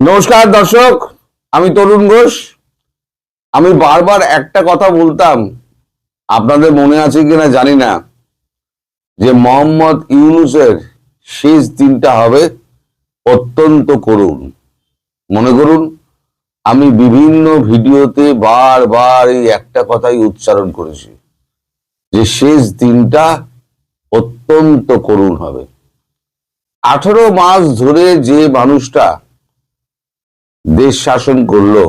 নমস্কার দর্শক, আমি তরুণ ঘোষ। আমি বারবার একটা কথা বলতাম, আপনাদের মনে আছে কিনা জানি না, যে মোহাম্মদ ইউনূসের শেষ দিনটা হবে অত্যন্ত করুণ। মনে করুন, আমি বিভিন্ন ভিডিওতে বারবার এই একটা কথাই উচ্চারণ করেছি যে শেষ দিনটা অত্যন্ত করুণ হবে। 18 মাস ধরে যে মানুষটা দেশ শাসন করলো,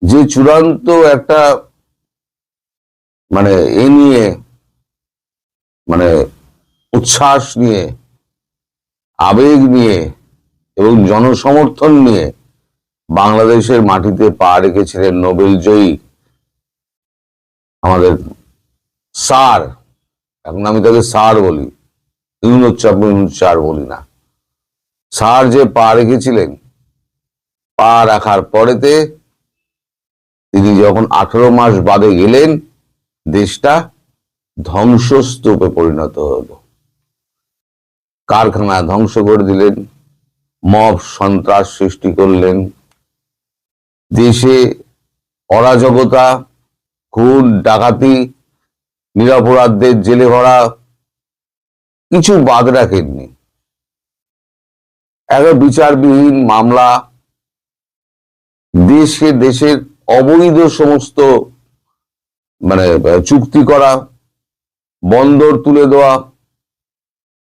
যে চূড়ান্ত একটা এ নিয়ে উচ্ছ্বাস নিয়ে, আবেগ নিয়ে এবং জনসমর্থন নিয়ে বাংলাদেশের মাটিতে পা রেখেছিলেন নোবেল জয়ী আমাদের স্যার, এখন আমি তাকে স্যার বলি, ইউনূস স্যার বলি না, স্যার যে পা রেখেছিলেন, পা রাখার পরেতে তিনি যখন 18 মাস বাদে গেলেন, দেশটা ধ্বংসস্তূপে পরিণত হলো। কারখানা ধ্বংস করে দিলেন, মব সন্ত্রাস সৃষ্টি করলেন, দেশে অরাজকতা, খুন ডাকাতি, নিরপরাধদের জেলে ভরা, কিছু বাদ রাখেননি। একটা বিচারবিহীন মামলা, দেশের অবৈধ সমস্ত চুক্তি করা, বন্দর তুলে দেওয়া,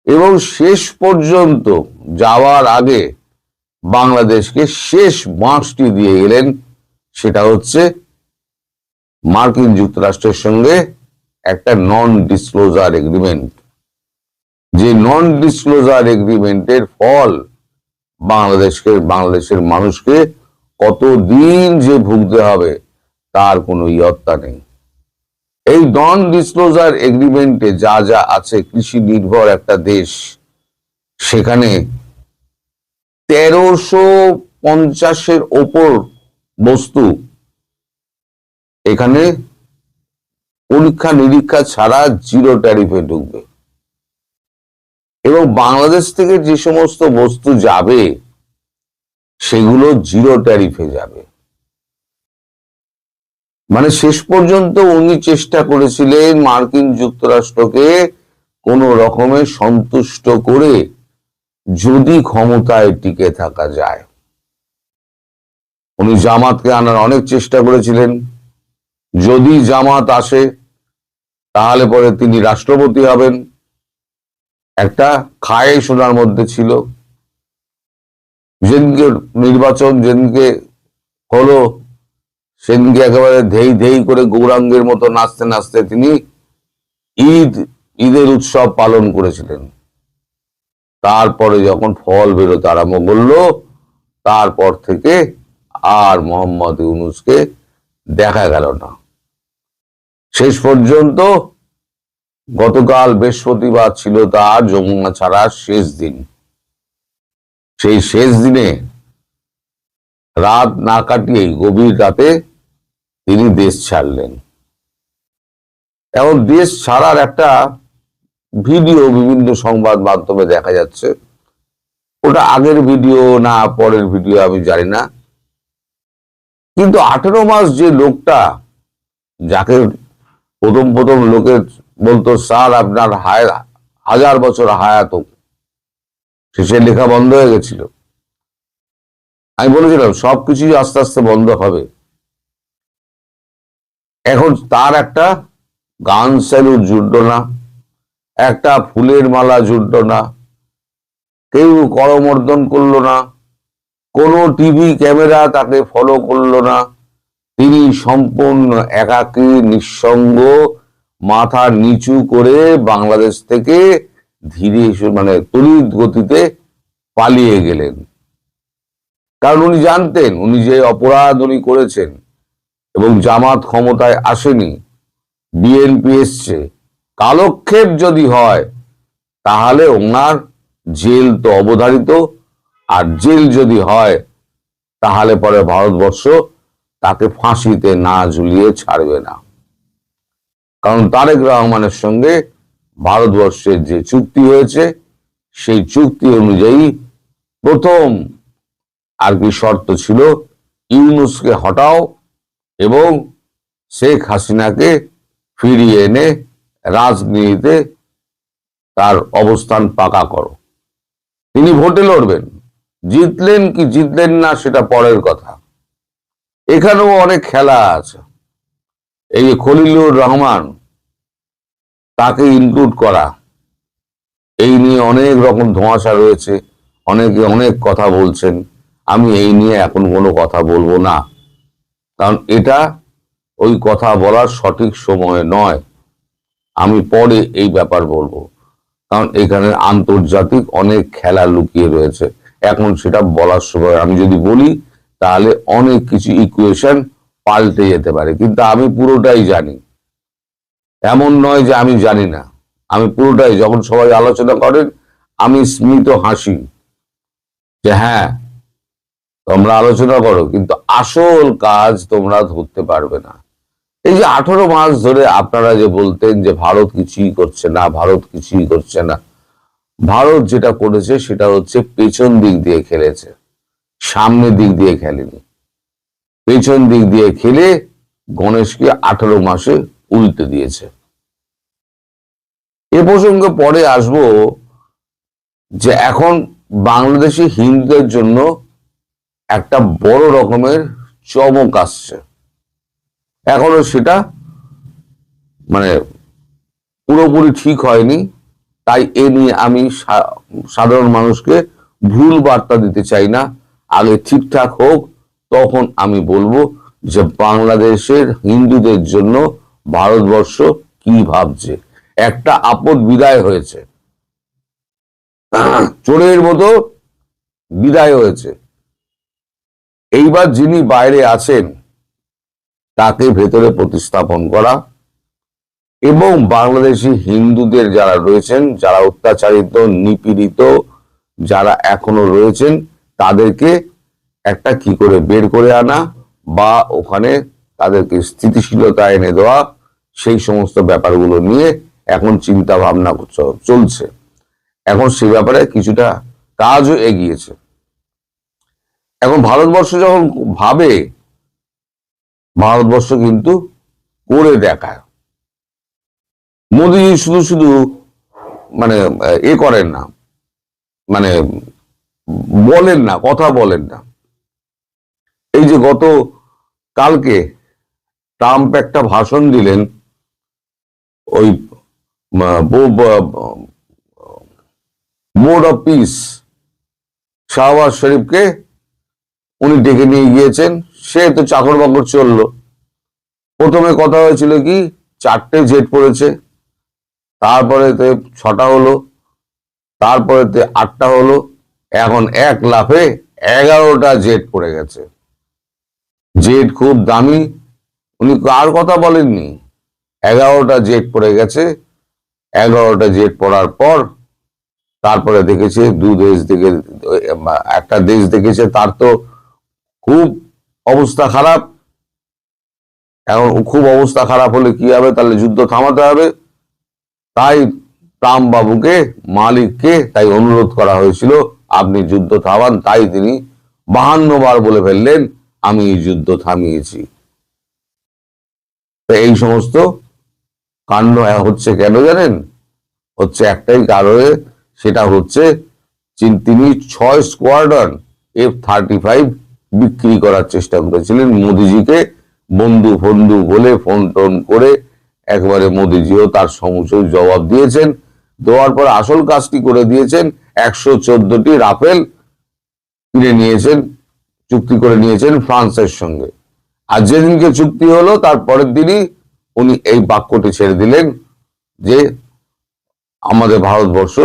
এবং শেষ পর্যন্ত যাওয়ার আগে বাংলাদেশকে শেষ বাঁশটি দিয়ে গেলেন, সেটা হচ্ছে মার্কিন যুক্তরাষ্ট্রের সঙ্গে একটা নন ডিসক্লোজার এগ্রিমেন্ট। যে নন ডিসক্লোজার এগ্রিমেন্টের ফল বাংলাদেশের মানুষকে কতদিন যে ভুগতে হবে তার কোনো ইয়ত্তা নেই। এই নন ডিসক্লোজার এগ্রিমেন্টে যা যা আছে, কৃষি নির্ভর একটা দেশ, সেখানে 1350-এর ওপর বস্তু এখানে পরীক্ষা নিরীক্ষা ছাড়া জিরো ট্যারিফে ঢুকবে, এবং বাংলাদেশ থেকে যে সমস্ত বস্তু যাবে সেগুলো জিরো ট্যারিফে যাবে। শেষ পর্যন্ত উনি চেষ্টা করেছিলেন মার্কিন যুক্তরাষ্ট্রকে কোন রকমে সন্তুষ্ট করে যদি ক্ষমতায় টিকে থাকা যায়। উনি জামাতকে আনার অনেক চেষ্টা করেছিলেন, যদি জামাত আসে তাহলে পরে তিনি রাষ্ট্রপতি হবেন। একটা খায়ে শোনার মধ্যে ছিল। যেদিনকে নির্বাচন যেদিনকে হলো, সেদিনকে একেবারে ধেই ধেই করে গৌরাঙ্গের মতো নাচতে নাচতে তিনি ঈদের উৎসব পালন করেছিলেন। তারপরে যখন ফল বেরোতে আরম্ভ করলো, তারপর থেকে আর মোহাম্মদ ইউনূসকে দেখা গেল না। শেষ পর্যন্ত গতকাল বৃহস্পতিবার ছিল তার যমুনা ছাড়ার শেষ দিন। সেই শেষ দিনে রাত না কাটিয়েই গভীর রাতে তিনি দেশ ছাড়লেন। এবং দেশ ছাড়ার একটা ভিডিও বিভিন্ন সংবাদ মাধ্যমে দেখা যাচ্ছে। ওটা আগের ভিডিও না পরের ভিডিও আমি জানি না, কিন্তু 18 মাস যে লোকটা, যাকে প্রথম লোকের বলতো স্যার আপনার 1000 বছর হায়াত, শেষে লেখা বন্ধ হয়ে গেছিল। আমি বলেছিলাম সবকিছুই আস্তে আস্তে বন্ধ হবে। এখন তার একটা গান স্যালুট জুটল না, একটা ফুলের মালা জুটল না, কেউ করমর্দন করলো না, কোনো টিভি ক্যামেরা তাকে ফলো করলো না। তিনি সম্পূর্ণ একাকী, নিঃসঙ্গ, মাথা নিচু করে বাংলাদেশ থেকে ধীরে তড়িৎ গতিতে পালিয়ে গেলেন। কারণ উনি জানতেন উনি যে অপরাধ উনি করেছেন, এবং জামাত ক্ষমতায় আসেনি, বিএনপি এসছে, কালক্ষেপ যদি হয় তাহলে ওনার জেল তো অবধারিত, আর জেল যদি হয় তাহলে পরে ভারতবর্ষ তাকে ফাঁসিতে না ঝুলিয়ে ছাড়বে না। কারণ তারেক রহমানের সঙ্গে ভারতবর্ষের যে চুক্তি হয়েছে, সেই চুক্তি অনুযায়ী প্রথম আর কি শর্ত ছিল, ইউনূসকে হটাও এবং শেখ হাসিনাকে ফিরিয়ে এনে রাজনীতিতে তার অবস্থান পাকা করো। তিনি ভোটে লড়বেন, জিতলেন কি জিতলেন না সেটা পরের কথা। এখানেও অনেক খেলা আছে। এই যে খলিলুর রহমান, তাকে ইনক্লুড করা, এই নিয়ে অনেক রকম ধোঁয়াশা রয়েছে, অনেকে অনেক কথা বলছেন। আমি এই নিয়ে এখন কোনো কথা বলবো না, কারণ এটা ওই কথা বলার সঠিক সময় নয়। আমি পরে এই ব্যাপার বলবো, কারণ এখানে আন্তর্জাতিক অনেক খেলা লুকিয়ে রয়েছে। এখন সেটা বলার সময়, আমি যদি বলি তাহলে অনেক কিছু ইকুয়েশন পাল্টে যেতে পারে, কিন্তু আমি পুরোটাই জানি। এমন নয় যে আমি জানি না, আমি পুরোটাই, যখন সবাই আলোচনা করেন আমি স্মিত হাসি যে হ্যাঁ তোমরা আলোচনা করো, কিন্তু আসল কাজ তোমরা ধরতে পারবে না। এই যে 18 মাস ধরে আপনারা যে বলতেন যে ভারত কিছুই করছে না, ভারত কিছুই করছে না, ভারত যেটা করেছে সেটা হচ্ছে পেছন দিক দিয়ে খেলেছে, সামনের দিক দিয়ে খেলেনি। পেছন দিক দিয়ে খেলে গণেশকে 18 মাসে উল্টে দিয়েছে। এ প্রসঙ্গে পরে আসবো যে এখন বাংলাদেশি হিন্দুদের জন্য একটা বড় রকমের চমক আসছে। এখনো সেটা মানে পুরোপুরি ঠিক হয়নি, তাই এ নিয়ে আমি সাধারণ মানুষকে ভুল বার্তা দিতে চাই না। আগে ঠিকঠাক হোক, তখন আমি বলবো যে বাংলাদেশের হিন্দুদের জন্য ভারতবর্ষ কি ভাবছে। একটা আপদ বিদায় হয়েছে, চোরের মতো বিদায় হয়েছে। এইবার যিনি বাইরে আছেন তাকে ভেতরে প্রতিস্থাপন করা এবং বাংলাদেশি হিন্দুদের যারা রয়েছেন, যারা অত্যাচারিত নিপীড়িত যারা এখনো রয়েছেন, তাদেরকে একটা কি করে বের করে আনা বা ওখানে তাদেরকে স্থিতিশীলতা এনে দেওয়া, সেই সমস্ত ব্যাপারগুলো নিয়ে এখন চিন্তা ভাবনা চলছে। এখন সে ব্যাপারে কিছুটা কাজও এগিয়েছে। এখন ভারতবর্ষ যখন ভাবে, ভারতবর্ষ কিন্তু করে দেখায়। মোদীজি শুধু শুধু মানে এ করেন না, মানে বলেন না, কথা বলেন না। এই যে গত কালকে ট্রাম্প একটা ভাষণ দিলেন, ওই বোর্ড অফ পিস শাহবাজ শরীফকে উনি ডেকে নিয়ে গিয়েছেন। সে তো চাকর বাকর চললো। প্রথমে কথা হয়েছিল কি 4টে জেট পড়েছে, তারপরে 6টা হলো, তারপরে 8টা হলো, এখন এক লাফে 11টা জেট পড়ে গেছে। জেট খুব দামি, উনি কার কথা বলেননি, 11টা জেট পড়ে গেছে। 11টা জেট পড়ার পর তারপরে দেখেছে একটা দেশ দেখেছে তার তো খুব অবস্থা খারাপ। এখন খুব অবস্থা খারাপ হলে কি হবে, তাহলে যুদ্ধ থামাতে হবে। তাই ট্রাম্প বাবুকে, মালিককে তাই অনুরোধ করা হয়েছিল আপনি যুদ্ধ থামান। তাই তিনি 52 বার বলে ফেললেন আমি এই যুদ্ধ থামিয়েছি। এই সমস্ত কাণ্ড হচ্ছে কেন জানেন? হচ্ছে একটাই কারণে, সেটা হচ্ছে তিনি 6 স্কোয়াড্রন F-35 বিক্রি করার চেষ্টা করেছিলেন মোদিজিকে, বন্ধু বন্ধু বলে ফোন টোন করে। একবারে মোদিজিও তার সমস্ত জবাব দিয়েছেন, দেওয়ার পর আসল কাজটি করে দিয়েছেন। 114টি রাফেল কিনে নিয়েছেন, চুক্তি করে নিয়েছেন ফ্রান্সের সঙ্গে। আর যেদিনকে চুক্তি হলো তার পরের দিনই উনি এই বাক্যটি ছেড়ে দিলেন যে আমাদের ভারতবর্ষ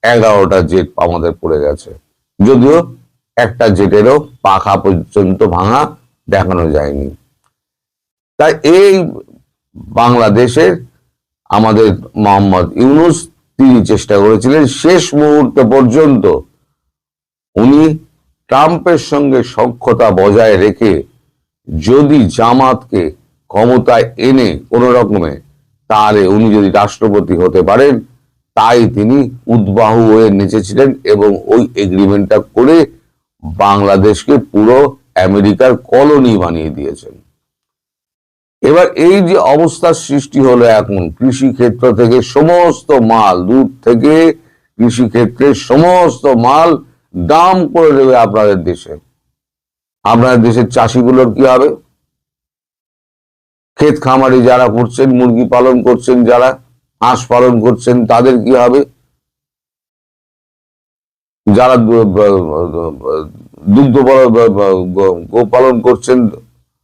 11টা জেট আমাদের পড়ে গেছে, যদিও একটা জেটেরও পাখা পর্যন্ত ভাঙা দেখানো যায়নি। তাই এই বাংলাদেশের আমাদের মোহাম্মদ ইউনূস তিনি চেষ্টা করেছিলেন শেষ মুহূর্ত পর্যন্ত উনি ট্রাম্পের সঙ্গে সখ্যতা বজায় রেখে যদি জামাতকে ক্ষমতায় এনে কোন রকমে, তাহলে উনি যদি রাষ্ট্রপতি হতে পারেন, তাই তিনি উদ্বাহু হয়ে নেচেছিলেন এবং ওই এগ্রিমেন্টটা করে বাংলাদেশকে পুরো আমেরিকার কলোনি বানিয়ে দিয়েছেন। এবার এই যে অবস্থার সৃষ্টি হলো, এখন কৃষি ক্ষেত্র থেকে সমস্ত মাল, দুধ থেকে কৃষি ক্ষেত্রের সমস্ত মাল দাম করে দেবে আপনাদের দেশে। আপনাদের দেশের চাষিগুলোর কি হবে? ক্ষেত খামারি যারা করছেন, মুরগি পালন করছেন, যারা হাঁস পালন করছেন, তাদের কি হবে? যারা দুগ্ধ গোপালন করছেন,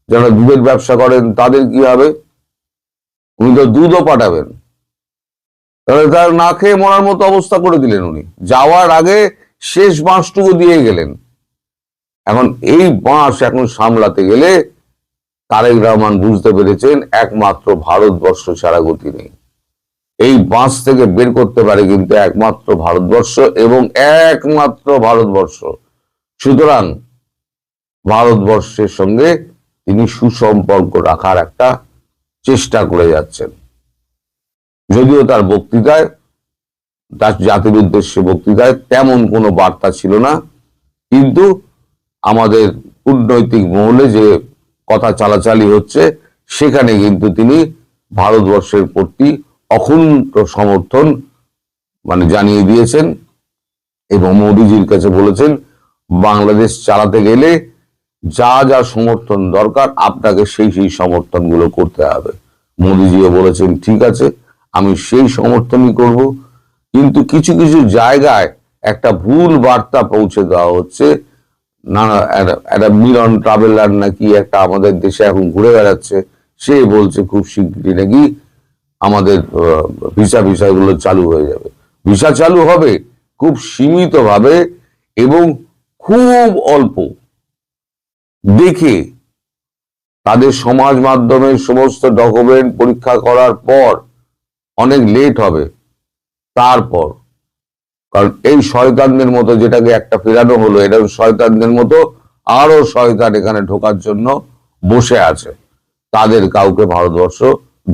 যারা দুধের ব্যবসা করেন, তাদের কি হবে? উনি তো দুধও পাঠাবেন, তাহলে তার না খেয়ে মরার মতো অবস্থা করে দিলেন উনি। যাওয়ার আগে শেষ বাঁশটুকু দিয়ে গেলেন। এখন এই বাঁশ এখন সামলাতে গেলে তারেক রহমান বুঝতে পেরেছেন একমাত্র ভারতবর্ষ ছাড়া গতি নেই। এই বাঁশ থেকে বের করতে পারে কিন্তু একমাত্র ভারতবর্ষ এবং একমাত্র ভারতবর্ষ। সুতরাং ভারতবর্ষের সঙ্গে তিনি সুসম্পর্ক রাখার একটা চেষ্টা করে যাচ্ছেন। যদিও তার বক্তৃতায়, তার জাতির উদ্দেশ্যে বক্তৃতায় তেমন কোনো বার্তা ছিল না, কিন্তু আমাদের কূটনৈতিক মহলে যে কথা চালাচালি হচ্ছে সেখানে কিন্তু তিনি ভারতবর্ষের প্রতি অকুণ্ঠ সমর্থন জানিয়ে দিয়েছেন এবং মোদিজির কাছে বলেছেন বাংলাদেশ চালাতে গেলে যা যা সমর্থন দরকার আপনাকে সেই সেই সমর্থনগুলো করতে হবে। মোদিজিও বলেছেন ঠিক আছে, আমি সেই সমর্থনই করব। কিন্তু কিছু কিছু জায়গায় একটা ভুল বার্তা পৌঁছে দেওয়া হচ্ছে। একটা মিলন ট্রাভেলার নাকি একটা আমাদের দেশে এখন ঘুরে বেড়াচ্ছে, সে বলছে খুব শীঘ্রই নাকি আমাদের ভিসাগুলো চালু হয়ে যাবে। ভিসা চালু হবে খুব সীমিত ভাবে এবং খুব অল্প দেখে, তাদের সমাজ মাধ্যমের সমস্ত ডকুমেন্ট পরীক্ষা করার পর অনেক লেট হবে। তারপর, কারণ এই শয়তানদের মতো, যেটাকে একটা ফেরানো হলো, এটা শয়তানদের মতো আরো শয়তান এখানে ঢোকার জন্য বসে আছে। তাদের কাউকে ভারতবর্ষ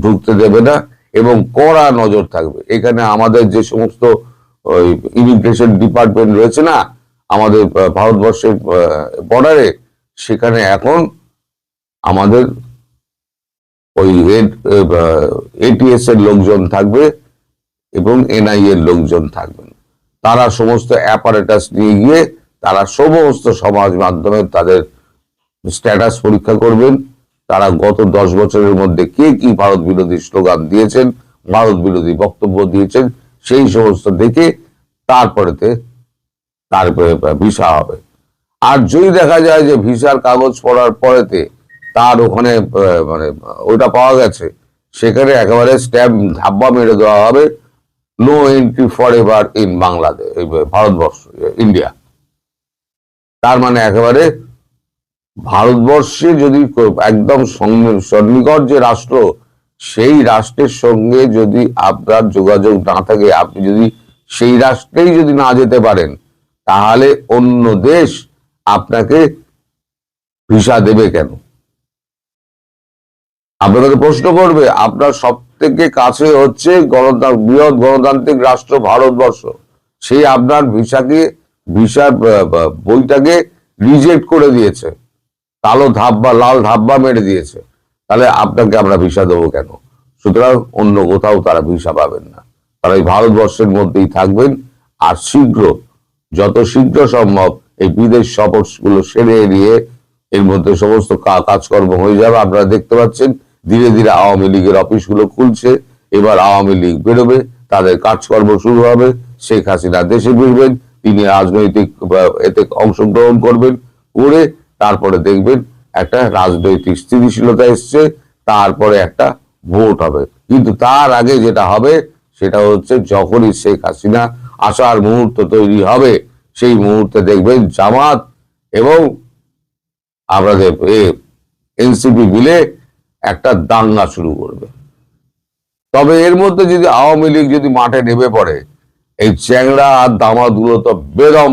ঢুকতে দেবে না এবং কড়া নজর থাকবে। এখানে আমাদের যে সমস্ত ইমিগ্রেশন ডিপার্টমেন্ট রয়েছে না আমাদের ভারতবর্ষের বর্ডারে, সেখানে এখন আমাদের ওই এটিএস এর লোকজন থাকবে এবং এনআই এর লোকজন থাকবেন। তারা সমস্ত অ্যাপারেটাস নিয়ে গিয়ে তারা সমস্ত সমাজ মাধ্যমে তাদের স্ট্যাটাস পরীক্ষা করবেন। তারা গত 10 বছরের মধ্যে কে কি ভারত বিরোধী স্লোগান দিয়েছেন, ভারত বিরোধী বক্তব্য দিয়েছেন, সেই সমস্ত দেখে তারপরেতে ভিসা হবে। আর যদি দেখা যায় যে ভিসার কাগজ পড়ার পরেতে তার ওখানে ওটা পাওয়া গেছে, সেখানে একেবারে স্ট্যাম্প ধাব্বা মেরে দেওয়া হবে, no entry forever in Bangladesh, Bharatvarsha, India. তার মানে একেবারে ভারতবর্ষে যদি একদম সন্নিকট যে রাষ্ট্র, সেই রাষ্ট্রের সঙ্গে যদি আপনার যোগাযোগ না থাকে, আপনি যদি সেই রাষ্ট্রেই যদি না যেতে পারেন, তাহলে অন্য দেশ আপনাকে ভিসা দেবে কেন? আপনাকে প্রশ্ন করবে। আপনার সব থেকে কাছে হচ্ছে বৃহৎ গণতান্ত্রিক রাষ্ট্র ভারতবর্ষ, সেই আপনার ভিসার বইটাকে রিজেক্ট করে দিয়েছে, লাল ধাব্বা মেরে দিয়েছে, তাহলে আপনাকে আমরা ভিসা দেবো কেন? সুতরাং অন্য কোথাও তারা ভিসা পাবেন না, তারা এই ভারতবর্ষের মধ্যেই থাকবেন। আর যত শীঘ্র সম্ভব এই বিদেশ সফরগুলো সেরে নিয়ে এর মধ্যে সমস্ত কাজকর্ম হয়ে যাবে। আপনারা দেখতে পাচ্ছেন ধীরে ধীরে আওয়ামী লীগের অফিসগুলো খুলছে। এবার আওয়ামী লীগ বেরোবে, তাদের কাজকর্ম শুরু হবে, শেখ হাসিনা দেশে ফিরবেন, তিনি রাজনৈতিক এতে অংশগ্রহণ করবেন, করে তারপরে দেখবেন একটা রাজনৈতিক স্থিতিশীলতা এসছে, তারপরে একটা ভোট হবে। কিন্তু তার আগে যেটা হবে সেটা হচ্ছে যখনই শেখ হাসিনা আসার মুহূর্ত তৈরি হবে, সেই মুহূর্তে দেখবেন জামাত এবং আমাদের এনসিপি মিলে একটা দাঙ্গা শুরু করবে। তবে এর মধ্যে যদি আওয়ামী লীগ যদি মাঠে নেমে পড়ে, এই চ্যাংড়া আর দামাতগুলো তো বেদম